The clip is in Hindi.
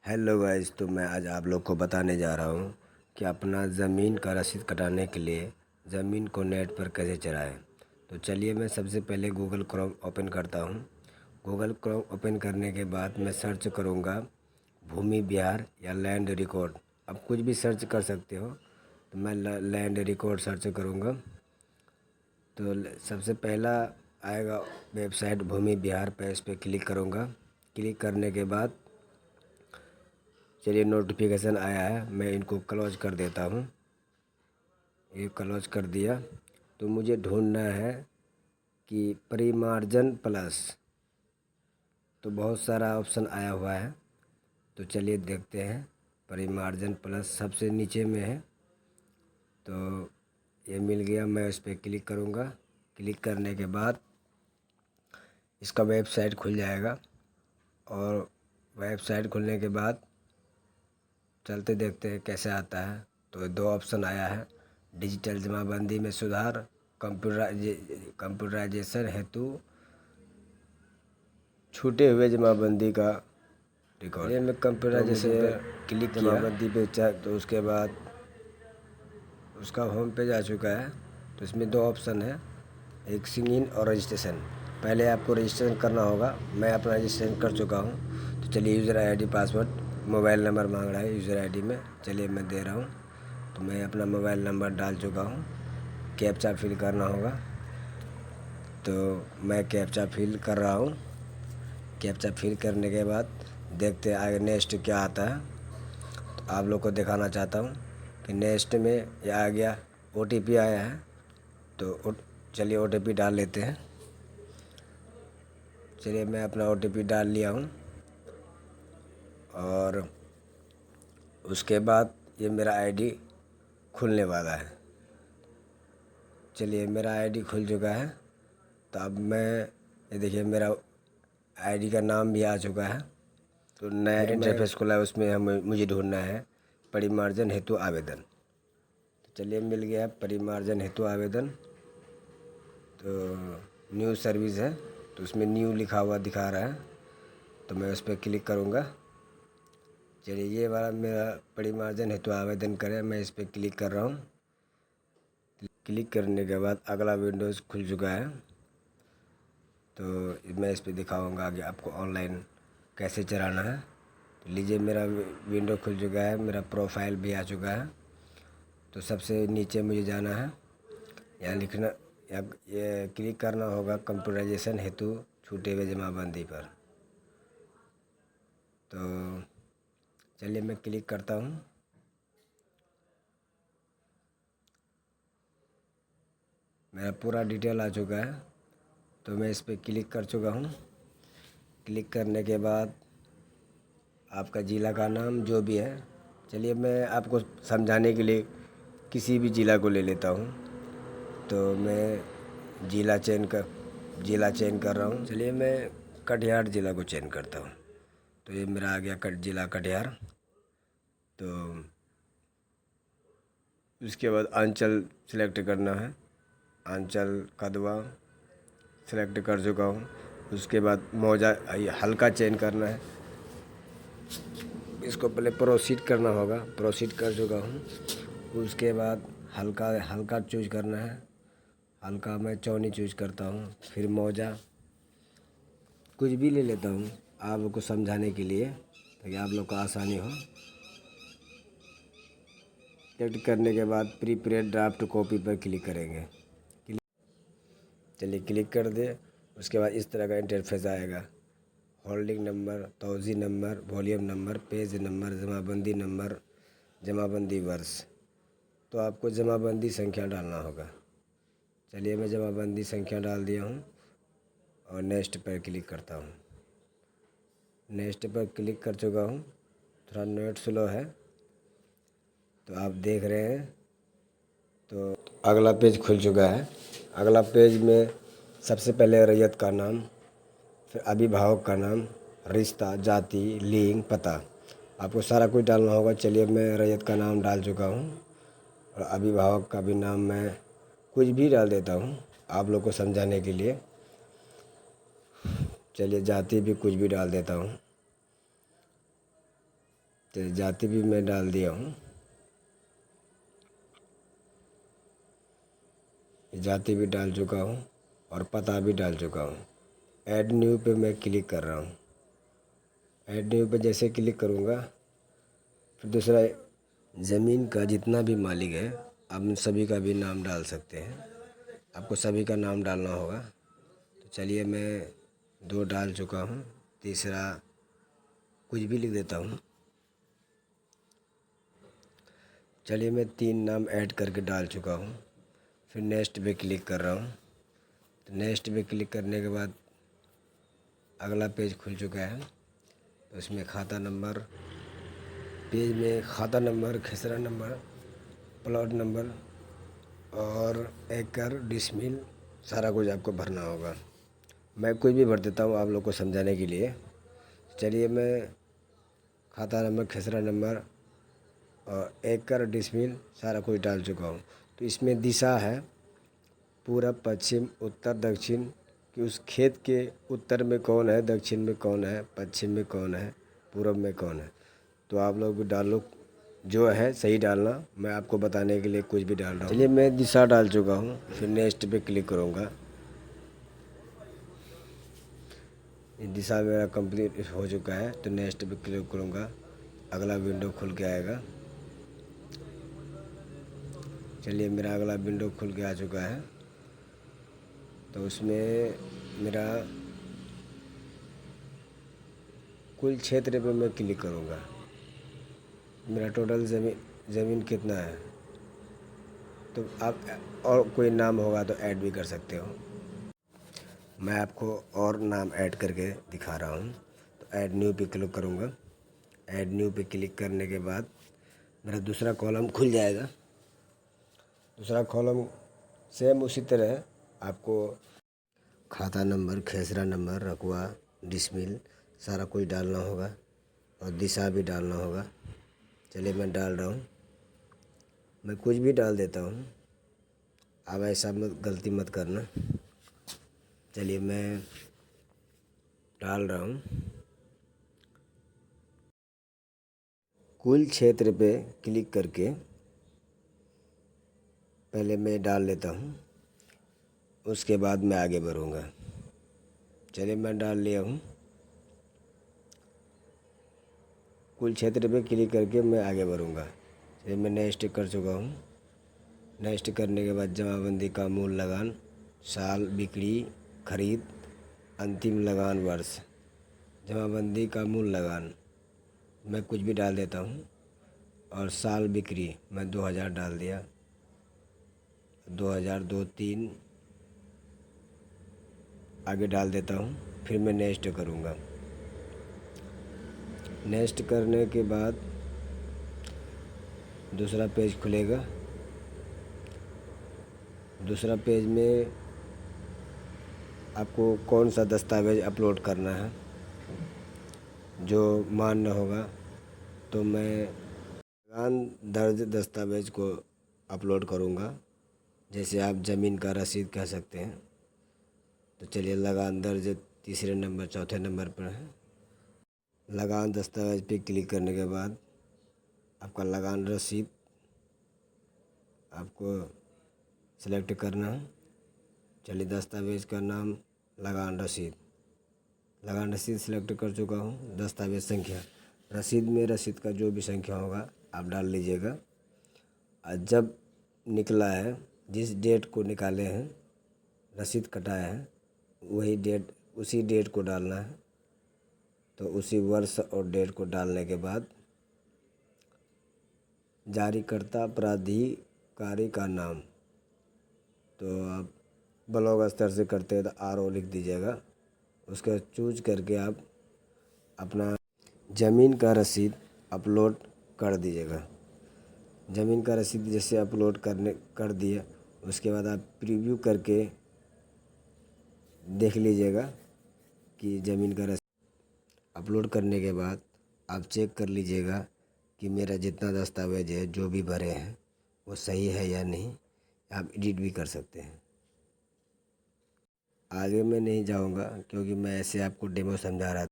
हेलो गाइस, तो मैं आज आप लोग को बताने जा रहा हूँ कि अपना ज़मीन का रसीद कटाने के लिए ज़मीन को नेट पर कैसे चलाएं। तो चलिए, मैं सबसे पहले गूगल क्रोम ओपन करता हूँ। गूगल क्रोम ओपन करने के बाद मैं सर्च करूँगा भूमि बिहार या लैंड रिकॉर्ड। आप कुछ भी सर्च कर सकते हो, तो मैं लैंड रिकॉर्ड सर्च करूँगा। तो सबसे पहला आएगा वेबसाइट भूमि बिहार पे, इस पर क्लिक करूँगा। क्लिक करने के बाद चलिए, नोटिफिकेशन आया है, मैं इनको क्लोज कर देता हूँ। ये क्लोज कर दिया। तो मुझे ढूंढना है कि परिमार्जन प्लस। तो बहुत सारा ऑप्शन आया हुआ है, तो चलिए देखते हैं। परिमार्जन प्लस सबसे नीचे में है, तो ये मिल गया। मैं इस पर क्लिक करूँगा। क्लिक करने के बाद इसका वेबसाइट खुल जाएगा, और वेबसाइट खुलने के बाद चलते देखते हैं कैसे आता है। तो दो ऑप्शन आया है, डिजिटल जमाबंदी में सुधार, कंप्यूटराइजेशन हेतु छूटे हुए जमाबंदी का रिकॉर्ड। ये मैं कंप्यूटराइजेशन पे क्लिक किया, जमाबंदी पे तो उसके बाद उसका होम पेज आ चुका है। तो इसमें दो ऑप्शन है, एक सिंग इन और रजिस्ट्रेशन। पहले आपको रजिस्ट्रेशन करना होगा, मैं अपना रजिस्ट्रेशन कर चुका हूँ। तो चलिए, user ID password mobile number मांग रहा है यूज़र आईडी में, चलिए मैं दे रहा हूँ। तो मैं अपना मोबाइल नंबर डाल चुका हूँ। कैप्चा फिल करना होगा, तो मैं कैप्चा फिल कर रहा हूँ। कैप्चा फिल करने के बाद देखते हैं आगे नेक्स्ट क्या आता है। तो आप लोग को दिखाना चाहता हूँ कि नेक्स्ट में ये आ गया, ओटीपी आया है। तो चलिए ओटीपी डाल लेते हैं। चलिए, मैं अपना ओटीपी डाल लिया हूँ, और उसके बाद ये मेरा आईडी खुलने वाला है। चलिए, मेरा आईडी खुल चुका है। तो अब मैं ये देखिए, मेरा आईडी का नाम भी आ चुका है। तो नया इंटरफेस खुला है, उसमें मुझे ढूंढना है परिमार्जन हेतु आवेदन। तो चलिए, मिल गया परिमार्जन हेतु आवेदन। तो न्यू सर्विस है, तो उसमें न्यू लिखा हुआ दिखा रहा है, तो मैं उस पर क्लिक करूँगा। चलिए, ये वाला मेरा परिमार्जन हेतु आवेदन करें, मैं इस पर क्लिक कर रहा हूँ। क्लिक करने के बाद अगला विंडोज़ खुल चुका है। तो मैं इस पर दिखाऊँगा आगे आपको ऑनलाइन कैसे चलाना है। तो लीजिए, मेरा विंडो खुल चुका है, मेरा प्रोफाइल भी आ चुका है। तो सबसे नीचे मुझे जाना है, यहाँ लिखना, या ये क्लिक करना होगा कंप्यूटराइजेशन हेतु छूटे हुए जमाबंदी पर। तो चलिए, मैं क्लिक करता हूँ। मेरा पूरा डिटेल आ चुका है, तो मैं इस पर क्लिक कर चुका हूँ। क्लिक करने के बाद आपका ज़िला का नाम जो भी है, चलिए मैं आपको समझाने के लिए किसी भी ज़िला को ले लेता हूँ। तो मैं ज़िला चयन कर रहा हूँ। चलिए, मैं कटिहार ज़िला को चयन करता हूँ। तो ये मेरा आ गया ज़िला कटिहार। तो उसके बाद अंचल सेलेक्ट करना है, अंचल कदवा सेलेक्ट कर चुका हूँ। उसके बाद मौजा हल्का चयन करना है, इसको पहले प्रोसीड करना होगा, प्रोसीड कर चुका हूँ। उसके बाद हल्का हल्का चूज करना है, हल्का मैं चौनी चूज करता हूँ। फिर मौजा कुछ भी ले लेता हूँ आप लोग को समझाने के लिए, ताकि आप लोग को आसानी हो। सेलेक्ट करने के बाद प्रीप्रिंट ड्राफ्ट कॉपी पर क्लिक करेंगे। चलिए, क्लिक कर दे। उसके बाद इस तरह का इंटरफेस आएगा, होल्डिंग नंबर, तौज़ी number, volume number, page number, जमाबंदी नंबर, जमाबंदी वर्ष। तो आपको जमाबंदी संख्या डालना होगा। चलिए, मैं जमाबंदी संख्या डाल दिया हूँ, और नेक्स्ट पर क्लिक करता हूँ। नेक्स्ट पर क्लिक कर चुका हूँ। थोड़ा नेट स्लो है, तो आप देख रहे हैं। तो अगला पेज खुल चुका है। अगला पेज में सबसे पहले रैयत का नाम, फिर अभिभावक का नाम, रिश्ता, जाति, लिंग, पता, आपको सारा कुछ डालना होगा। चलिए, मैं रैयत का नाम डाल चुका हूँ, और अभिभावक का भी नाम मैं कुछ भी डाल देता हूँ आप लोग को समझाने के लिए। चलिए, जाति भी कुछ भी डाल देता हूँ। तो जाति भी मैं डाल दिया हूँ, जाति भी डाल चुका हूँ और पता भी डाल चुका हूँ। ऐड न्यू पे मैं क्लिक कर रहा हूँ। ऐड न्यू पे जैसे क्लिक करूँगा फिर दूसरा ज़मीन का जितना भी मालिक है आप उन सभी का भी नाम डाल सकते हैं। आपको सभी का नाम डालना होगा। तो चलिए मैं 2 डाल चुका हूँ, तीसरा कुछ भी लिख देता हूँ। चलिए मैं 3 नाम ऐड करके डाल चुका हूँ। फिर नेक्स्ट पे क्लिक कर रहा हूँ। तो नेक्स्ट पे क्लिक करने के बाद अगला पेज खुल चुका है। तो उसमें खाता नंबर, पेज में खाता नंबर, खेसरा नंबर, प्लॉट नंबर और एकड़, डिसमिल सारा कुछ आपको भरना होगा। मैं कुछ भी भर देता हूँ आप लोग को समझाने के लिए। चलिए मैं खाता नंबर, खेसरा नंबर और एकड़, डिसमिल सारा कुछ डाल चुका हूँ। तो इसमें दिशा है पूरब, पश्चिम, उत्तर, दक्षिण कि उस खेत के उत्तर में कौन है, दक्षिण में कौन है, पश्चिम में कौन है, पूरब में कौन है। तो आप लोग डालो जो है सही डालना, मैं आपको बताने के लिए कुछ भी डाल रहा हूँ। चलिए मैं दिशा डाल चुका हूँ। फिर नेक्स्ट पे क्लिक करूँगा। ये दिशा मेरा कंप्लीट हो चुका है। तो नेक्स्ट पे क्लिक करूँगा, अगला विंडो खुल के आएगा। चलिए मेरा अगला विंडो खुल के आ चुका है। तो उसमें मेरा कुल क्षेत्र पे मैं क्लिक करूँगा। मेरा टोटल ज़मीन कितना है। तो आप और कोई नाम होगा तो ऐड भी कर सकते हो। मैं आपको और नाम ऐड करके दिखा रहा हूँ। तो ऐड न्यू पे क्लिक करूँगा। ऐड न्यू पे क्लिक करने के बाद मेरा दूसरा कॉलम खुल जाएगा। दूसरा कॉलम सेम उसी तरह आपको खाता नंबर, खेसरा नंबर, रकबा, डिसमिल सारा कुछ डालना होगा और दिशा भी डालना होगा। चलिए मैं डाल रहा हूँ। मैं कुछ भी डाल देता हूँ, आप ऐसा गलती मत करना। चलिए मैं डाल रहा हूँ। कुल क्षेत्र पे क्लिक करके पहले मैं डाल लेता हूँ, उसके बाद मैं आगे बढ़ूँगा। चलिए मैं डाल लिया हूँ। कुल क्षेत्र पे क्लिक करके मैं आगे बढ़ूँगा। चलिए मैं नेक्स्ट कर चुका हूँ। नेक्स्ट करने के बाद जमाबंदी का मूल लगान, साल, बिक्री, खरीद, अंतिम लगान वर्ष। जमाबंदी का मूल लगान मैं कुछ भी डाल देता हूँ और साल बिक्री मैं 2000 डाल दिया। 2000, 2, 3 आगे डाल देता हूँ। फिर मैं नेक्स्ट करूँगा। नेक्स्ट करने के बाद दूसरा पेज खुलेगा। दूसरा पेज में आपको कौन सा दस्तावेज़ अपलोड करना है जो मान्य होगा। तो मैं लगान दर्ज दस्तावेज़ को अपलोड करूँगा। जैसे आप ज़मीन का रसीद कह सकते हैं। तो चलिए लगान दर्ज तीसरे नंबर, चौथे नंबर पर है। लगान दस्तावेज़ पे क्लिक करने के बाद आपका लगान रसीद आपको सेलेक्ट करना है। चलिए दस्तावेज़ का नाम लगान रसीद, लगान रसीद सेलेक्ट कर चुका हूँ। दस्तावेज़ संख्या, रसीद में रसीद का जो भी संख्या होगा आप डाल लीजिएगा। और जब निकला है, जिस डेट को निकाले हैं, रसीद कटाया है, वही डेट, उसी डेट को डालना है। तो उसी वर्ष और डेट को डालने के बाद जारीकर्ता प्राधिकारी का नाम, तो आप ब्लॉक स्तर से करते हैं तो RO लिख दीजिएगा। उसका चूज करके आप अपना ज़मीन का रसीद अपलोड कर दीजिएगा। ज़मीन का रसीद जैसे अपलोड कर दिया, उसके बाद आप प्रीव्यू करके देख लीजिएगा कि ज़मीन का रसीद अपलोड करने के बाद आप चेक कर लीजिएगा कि मेरा जितना दस्तावेज है जो भी भरे हैं वो सही है या नहीं। आप एडिट भी कर सकते हैं। आगे मैं नहीं जाऊंगा क्योंकि मैं ऐसे आपको डेमो समझा रहा था।